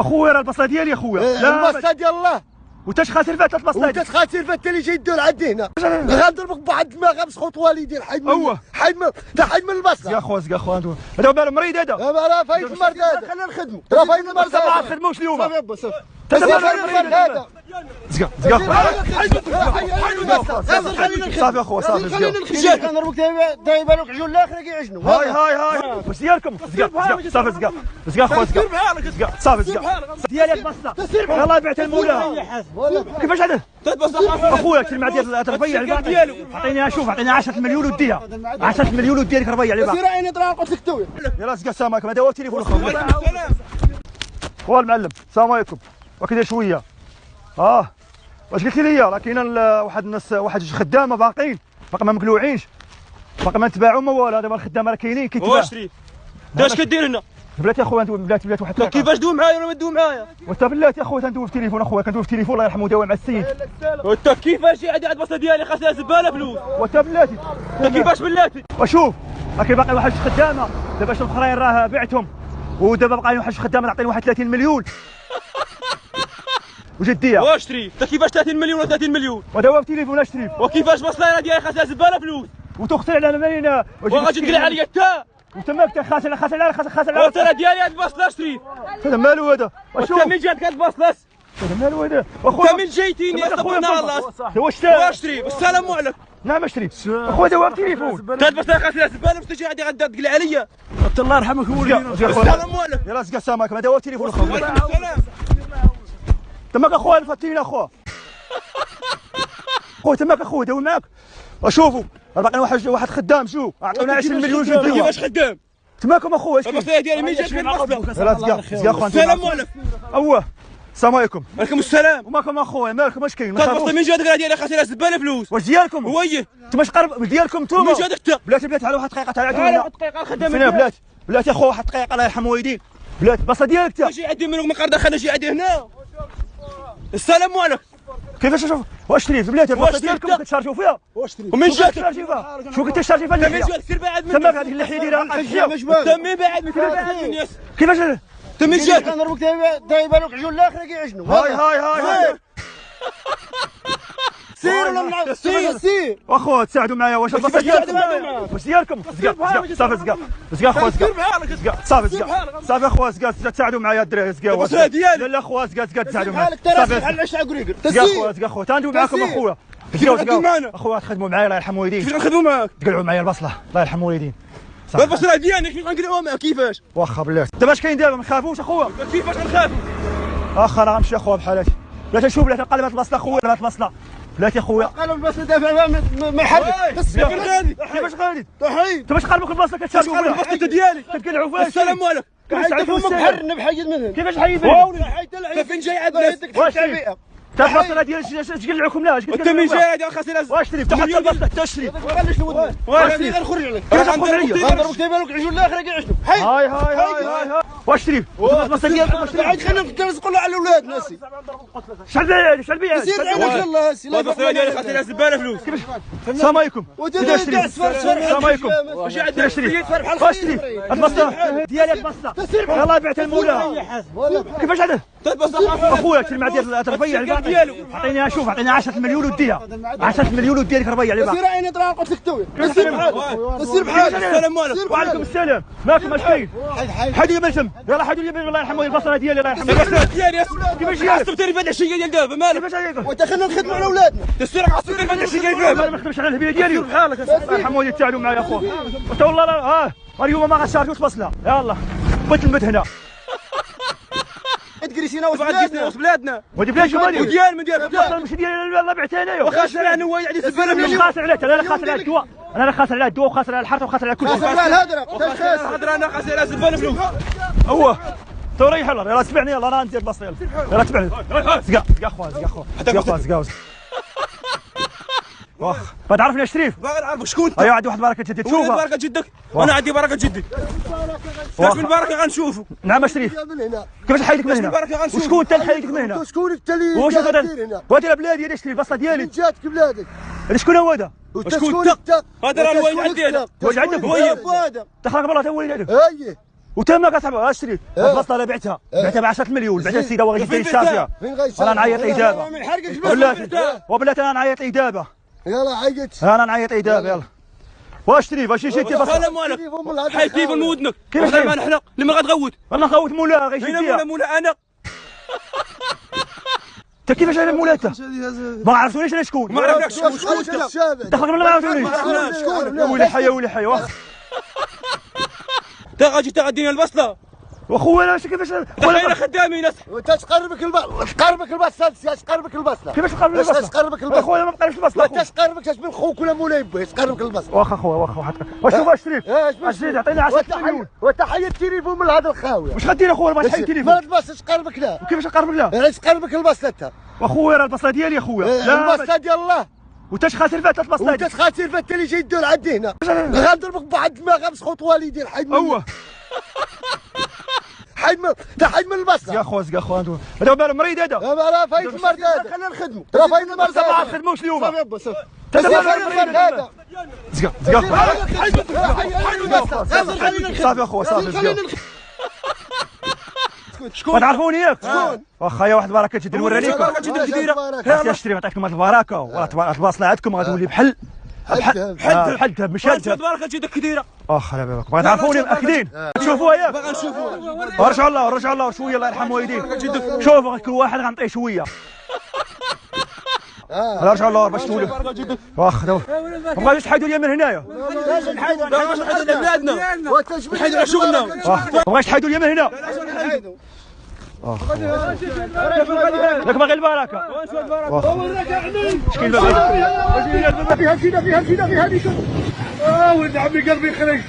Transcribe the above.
اخويا راه البصله ديالي اخويا. لا البصله ديال الله. وانت خاسر فات البصله. وانت خاسر فات اللي جاي دور عندي هنا. غنضربك بواحد الدماغ بسخوط والدين. حيد من حيد من البصله. يا خويا اخويا هذا بال مريض هذا. راه فايت المرض هذا. خلينا نخدموا. راه فايت المرض هذا. ما نخدموش اليوم. صافي با صافي. هذا زقا صافي اخويا صافي زقا كنضربك دايما لك عجول الاخر كيعجنوا. هاي واش ديالكم؟ زقا صافي زقا اخويا زقا صافي زقا ديالي البصله. يلاه بعتها لمولاها. كيفاش هذا؟ اخويا الكلمه ديال الربيع الباقي عطيني شوف عطيني 10 مليون وديها 10 مليون وديالك ربيع على باقي. سير عيني طرا قلت لك توي. يلاه زقا السلام عليكم. هذا هو التليفون اخويا. هو المعلم السلام عليكم. وكذا شويه واش قلت لي راه كاين واحد الناس واحد جوج خدامه باقي ما مقلوعينش باقي ما نتباعوا ما والو. دابا الخدامه راه كاينين كيتباعوا. واش شريف انت اش كدير هنا؟ بلاتي اخويا ندوي بلاتي واحد كيفاش دوي معايا ولا ما تدوي معايا؟ وانت بلاتي اخويا تندوي في التليفون اخويا كندوي في التليفون الله يرحمه داوي مع السيد. وانت كيفاش قاعد على البصله ديالي خاصها زباله فلوس؟ وانت بلاتي انت كيفاش بلاتي؟ وشوف راه باقي واحد خدامه دابا شنو الاخرين راه بعتهم ودابا باقي واحد خدامه تعطيني واحد 30 مليون وجديه. واش شريف انت كيفاش 30 مليون ولا 30 مليون؟ وهذا هو في التليفون شريف. وكيفاش بصله ديالي خاصها زباله فلوس؟ وتخسر على مالينا وغادي تقلع عليا انت. وانت مالك خاسر وانت راه ديالي هاد البصله شريف. هذا مالو هذا؟ وانت من جاتك هاد البصله؟ هذا مالو هذا؟ انت من جايتيني استغفرنا الله. واش شريف السلام عليكم. نعم شريف اخويا هذا هو التليفون. انت هاد البصله خاصها زباله باش تجي عندي غادا تقلع عليا. الله يرحمك هو السلام عليكم. يلاه زقا السلام عليكم. هذا هو التليفون اخويا. تماك اخويا الفتينه اخويا. خويا تماك اخويا داوي معاك. وشوفوا باقي واحد خدام شوف عطونا 20 مليون جديه. كيفاش خدام؟ تماكم اخويا البصله ديالي مين جات في البصله؟ يلاه زقا اخويا. السلام عليكم. السلام عليكم. وعليكم السلام. وماكم اخويا مالكم اش كاين؟ البصله مين جاتك ديالي خاصها زباله فلوس. واش ديالكم؟ ويه انت واش قرب ديالكم انتم؟ مين جاتك انت؟ بلاتي على واحد دقيقه تعال على واحد دقيقه الخدامه فينا بلاتي اخويا واحد دقيقه الله يرحم والديك. بلاتي البصله ديالك انت شي عندي منو ما قرد خلينا شي عندي هنا. السلام عليكم. كيفاش شوف واش شريف بلاتي البصله ديالكم كتشارجوا فيها؟ واش شريف ومن جاتك؟ شو كنت تشارجي فيها؟ انت من جاتك سير بعد مني. تماك هذيك اللحيه ديالها انت من بعد مني. كيفاش انت من جاتك؟ كنضربك دايما لك عجول الاخر كيعجنوا. هاي سير ولا سير واخويا تساعدوا معايا. واش البصله ديالكم؟ واش ديالكم؟ صافي زقا اخويا زقا صافي اخويا زقا تساعدوا معايا الدراري زقا. البصله ديالي. لا اخويا زقا تساعدوا معايا. صافي بحال العشاء قريقر. زقا اخويا تندوي معاكم اخويا. اخويا تخدموا معايا الله يرحم والديك. كيفاش نخدموا معاك؟ تقلعوا معايا البصله الله يرحم والدين. البصله ديالي كيف غنقلعوها معاك كيفاش؟ واخا بلاتي دابا اش كاين دابا ما نخافوش اخويا. كيفاش غنخافوا؟ اخا انا غنمشي اخويا بحالاتي. بلاتي نشوف بلاتي نقلب البصله اخويا البصله بلاتي اخويا. قالوا البصله دافع ما يحرك. كيفاش غادي؟ طحين انت باش قلبك البصله كتشارجوا فيها؟ البصله ديالي كتقلعوا فيها. السلام عليكم. كيف محر نبحيد منهم. كيفاش حيد منهم؟ انت فين جاي عند الناس؟ واش تا البصله ديال اش قلعوكم لها؟ انت من جاي هذه خاصنا واش شريف تحط البصله حتى شريف. غنخرج لودني. واش غنخرج عليك. غنضربك دايما لك عجول الاخر كيعجنوا. هاي واش شريف؟ البصله ديالكم واش شريف؟ عاد خلينا نتلصقوا على الاولاد ناسي. شحال بعيد سير عينك الله سي. البصله ديالي خاصها زباله فلوس. السلام عليكم. السلام عليكم. واش عندك شريف؟ واش شريف؟ البصله ديالي البصله يلاه بعتها لمولاها. كيفاش هذا؟ اخويا الكلمه ديال الربيع الباقي عطيني شوف عطيني 10 مليون وديها 10 مليون وديالك ربيع على باقي. سير عيني طرا قلت لك توي. سير بحال السلام عليكم. وعليكم السلام. مالكم اش كاين؟ حيدوا لي بنتم يلاه حيدوا لي الله يرحمه البصله ديالي الله يرحمه. البصله ديالي كيفاش جاي؟ عصبتني في هاد العشيه ديال دابا مالك؟ كيفاش عليكم؟ وانت خلينا نخدموا على اولادنا. السير عصبتني في هاد العشيه ديال دابا. ما نخدمش على الهبيه ديالي بحالك الله يرحمه والديك تعالوا معايا اخويا. وانت والله اليوم ما غنشارجوش بصله يلاه بغيت نبت هنا. تجلسينا وسط بلادنا ودي بلاتي مالي وديال من ديال البصله ماشي ديالي الله بعتها انايا. وخاسر انا هو يعني زباله مش خاسر عليك انا خاسر على الدواء انا خاسر على الدواء وخاسر على الحرث وخاسر على كل شيء. خاسر على الهدره. هضره انا خاسر زباله فلوس. هو تريح يلا تبعني يلا انا ندير البصله يلا تبعني. زقا اخويا واخ ما تعرفني يا شريف؟ باغي نعرفك شكون انت؟ ايوا عندي واحد بركه جدي تشوفها. بركه جدك وانا عندي بركه جدي. فاش من بركه غنشوفوا. نعم شريف كيفاش نحيدك من هنا؟ وشكون انت نحيدك من هنا؟ شكون انت اللي واش هذا؟ وهذه بلادي هذه شريف البصله ديالي. من جاتك بلادك. شكون هو هذا؟ شكون انت؟ هذا راه الوالد عندي هذا. واش عندك؟ هو هذا. تخرج بالله تا الوالد هذاك. اييه وتما كتعرف اشتري البصله اللي بعتها ب 10 مليون بعتها السيده وغادي تشري الشافيه. انا نعيط ليه دابا وبلاتي انا نعيط ليه دابا. يلا عيط انا نعيط ليه دابا يلا. واش شري باش يجي البصله. السلام عليكم. حيد تليفون من ودنك. كيفاش ما نحن اللي ما غتغوت. انا نغوت مولاها غيجي فيها. مولا انا. انت كيفاش انا مولاته؟ ما عرفتونيش انا شكون. ما عرفناكش شكون دخلك ما عرفتونيش. شكون؟ يا ويلي حي ويلي حي واخا. تا غادي تغدينا البصله. واخويا انا كيفاش دخلنا خدامين. وانت تقربك البصله تقربك البصله. كيفاش تقربك البصله؟ تقربك البصله. اخويا ما بقاش البصله. وانت تقربك من خوك ولا مولاي باش تقربك البصله. واخا خويا واخا واش شوف اش شريت؟ اش شريت عطيني 10 مليون. وانت حي التليفون من هذا الخاويه. واش غدير اخويا باش حي التليفون؟ ما تبصش تقربك لا. كيفاش نقربك لا؟ يعني تقربك البصله انت. واخويا راه البصله ديالي اخويا. لا البصله ديال الله. وانت خاسر فيها البصله. وانت خاسر فيها اللي جاي يدور عندي هنا. غنضربك بواحد دماغ بسخوط والدين حيد هو حيد من البصله. يا خويا يا خويا هذا مال مريض هذا. راه فايت المرض هذا. خلينا نخدموا. راه فايت المرض هذا. ما نخدموش اليوم. صافي با صافي. المرض هذا. زقا صافي اخويا صافي. شكون؟ ما تعرفوني ياك؟ شكون؟ واخا يا واحد البركه تجي نوري لكم. يا شري نعطيكم هاد البركه والبصله عندكم غتولي بحل بحال الذهب ماشي الذهب. تبارك تجي داك كديره. واخا لا بالك ما تعرفوني مأكدين. تشوفوها ياك؟ باغا نشوفوها. رجع الله شويه الله يرحم والديك. شوفوا كل واحد غنعطيه شويه. رجع الله باش تولي. واخا دابا ما بغاوش تحيدوا لي من هنايا. نحيدوا بلادنا. نحيدوا شغلنا. ما بغاوش تحيدوا لي من هنا. لك باغي البركه. شكين فيها كذا ولد عمي قلبي خرج.